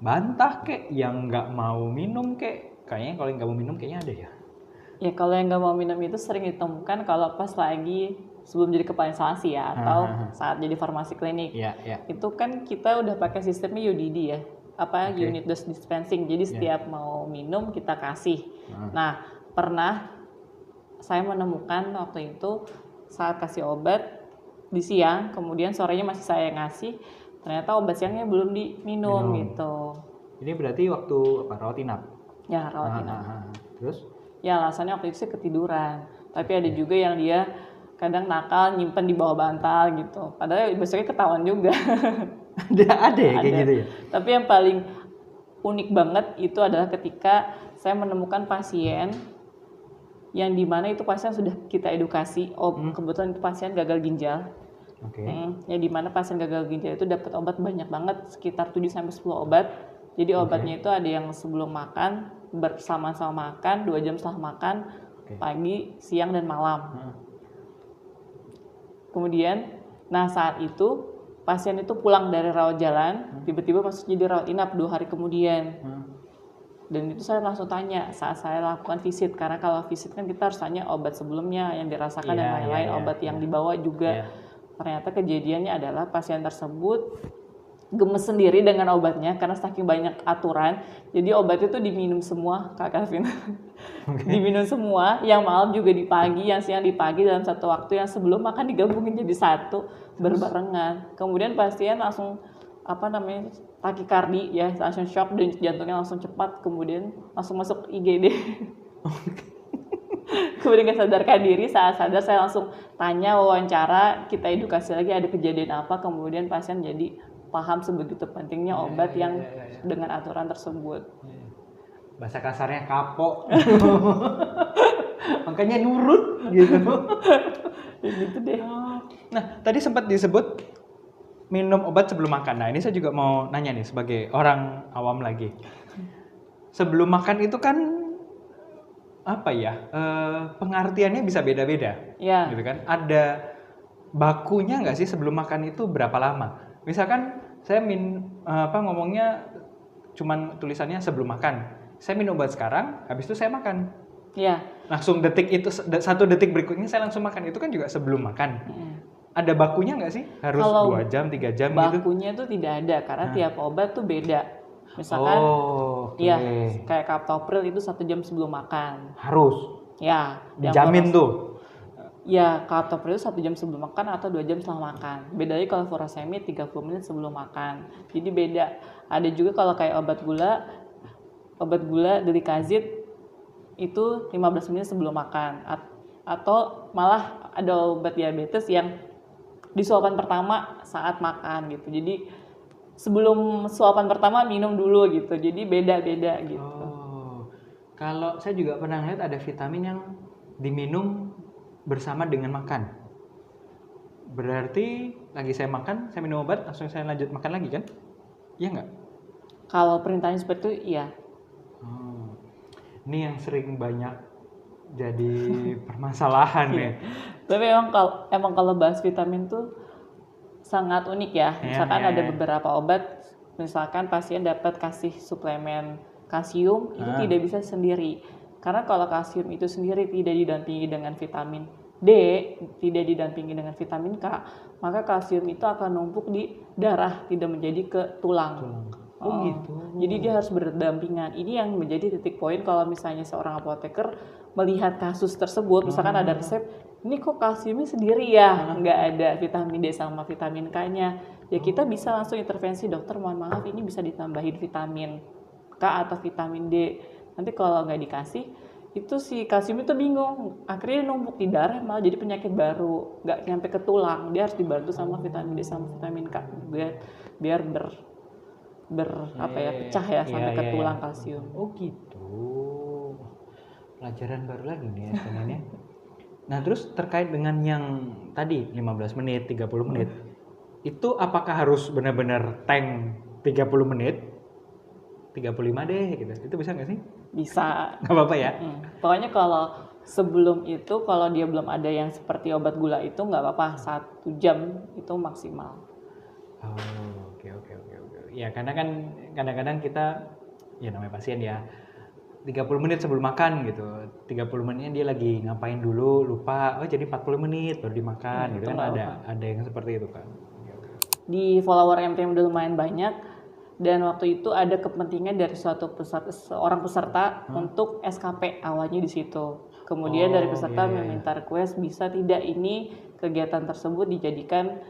bantah kek, yang nggak mau minum kek. Kayaknya kalau yang nggak mau minum kayaknya ada ya. Ya kalau yang nggak mau minum itu sering ditemukan kalau pas lagi sebelum jadi kepala instansi ya, atau saat jadi farmasi klinik. Iya. Itu kan kita udah pakai sistemnya UDD ya, unit dose dispensing. Jadi setiap mau minum kita kasih. Nah, pernah saya menemukan waktu itu saat kasih obat di siang, kemudian sorenya masih saya ngasih, ternyata obat siangnya belum diminum gitu. Ini berarti waktu rawat inap? Ya, rawat inap. Terus? Ya alasannya waktu itu sih ketiduran. Tapi ada juga yang dia kadang nakal nyimpen di bawah bantal gitu. Padahal besoknya ketahuan juga. ada ya kayak gitu ya? Tapi yang paling unik banget itu adalah ketika saya menemukan pasien yang dimana itu pasien sudah kita edukasi. Kebetulan itu pasien gagal ginjal. Yang dimana pasien gagal ginjal itu dapat obat banyak banget, sekitar 7-10 obat. Jadi obatnya itu ada yang sebelum makan, bersama-sama makan, 2 jam setelah makan, pagi, siang, dan malam. Kemudian, nah saat itu pasien itu pulang dari rawat jalan, tiba-tiba masuk jadi rawat inap 2 hari kemudian. Dan itu saya langsung tanya saat saya lakukan visit, karena kalau visit kan kita harus tanya obat sebelumnya yang dirasakan dan lain-lain, obat yang dibawa juga. Ternyata kejadiannya adalah pasien tersebut gemes sendiri dengan obatnya karena saking banyak aturan. Jadi obatnya itu diminum semua, Kak Calvin. Diminum semua, yang malam juga di pagi, yang siang di pagi, dalam satu waktu yang sebelum makan digabungin jadi satu berbarengan. Kemudian pasien langsung takikardi ya, langsung shock dan jantungnya langsung cepat, kemudian langsung masuk IGD. Kemudian gak sadarkan diri, saat sadar saya langsung tanya, wawancara, kita edukasi lagi ada kejadian apa, kemudian pasien jadi paham sebegitu pentingnya obat yang dengan aturan tersebut. Bahasa kasarnya kapok. Makanya nurut gitu. Gitu deh. Nah, tadi sempat disebut minum obat sebelum makan. Nah, ini saya juga mau nanya nih sebagai orang awam lagi. Sebelum makan itu kan pengertiannya bisa beda-beda, gitu kan? Ada bakunya nggak sih sebelum makan itu berapa lama? Misalkan saya ngomongnya cuman tulisannya sebelum makan. Saya minum obat sekarang, habis itu saya makan. Iya. Langsung 1 detik berikutnya saya langsung makan, itu kan juga sebelum makan. Ada bakunya nggak sih? Harus 2 jam, 3 jam gitu? Bakunya itu tidak ada, karena tiap obat tuh beda. Misalkan, kayak captopril itu 1 jam sebelum makan. Harus? Ya. Dijamin tuh? Ya, captopril 1 jam sebelum makan atau 2 jam setelah makan. Bedanya kalau furosemid 30 menit sebelum makan. Jadi beda. Ada juga kalau kayak obat gula delikazid itu 15 menit sebelum makan. Atau malah ada obat diabetes yang di suapan pertama saat makan gitu. Jadi sebelum suapan pertama minum dulu gitu. Jadi beda-beda gitu. Kalau saya juga pernah lihat ada vitamin yang diminum bersama dengan makan. Berarti lagi saya makan, saya minum obat, langsung saya lanjut makan lagi kan? Iya nggak? Kalau perintahnya seperti itu, iya. Ini yang sering banyak jadi permasalahan ya. Tapi emang kalau bahas vitamin tuh sangat unik ya. Misalkan ada beberapa obat, misalkan pasien dapat kasih suplemen kalsium, itu tidak bisa sendiri. Karena kalau kalsium itu sendiri tidak didampingi dengan vitamin D, tidak didampingi dengan vitamin K, maka kalsium itu akan numpuk di darah, tidak menjadi ke tulang. Gitu. Jadi dia harus berdampingan. Ini yang menjadi titik poin kalau misalnya seorang apoteker melihat kasus tersebut, misalkan ada resep, ini kok kalsiumnya sendiri ya, nggak ada vitamin D sama vitamin K-nya. Ya kita bisa langsung intervensi, dokter mohon maaf ini bisa ditambahin vitamin K atau vitamin D. Nanti kalau nggak dikasih, itu si kalsium itu bingung, akhirnya numpuk di darah malah jadi penyakit baru, nggak nyampe ke tulang. Dia harus dibantu sama vitamin D sama vitamin K biar pecah ya sampai ke tulang kalsium. Gitu. Pelajaran baru lagi nih ya sebenarnya. Nah, terus terkait dengan yang tadi 15 menit, 30 menit. Itu apakah harus benar-benar tank 30 menit? 35 deh gitu. Itu bisa nggak sih? Bisa. Nggak apa-apa ya? Pokoknya kalau sebelum itu, kalau dia belum ada yang seperti obat gula itu nggak apa-apa, 1 jam itu maksimal. Oh, oke. Ya, karena kan kadang-kadang kita, ya namanya pasien ya, 30 menit sebelum makan gitu. 30 menitnya dia lagi ngapain dulu, lupa. Oh, jadi 40 menit baru dimakan gitu kan, ada yang seperti itu kan. Di follower MTM udah lumayan banyak, dan waktu itu ada kepentingan dari seorang peserta untuk SKP awalnya di situ. Kemudian dari peserta meminta request, bisa tidak ini kegiatan tersebut dijadikan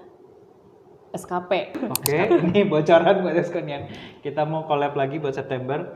SKP. Oke, ini bocoran buat Eskonian. Kita mau collab lagi buat September.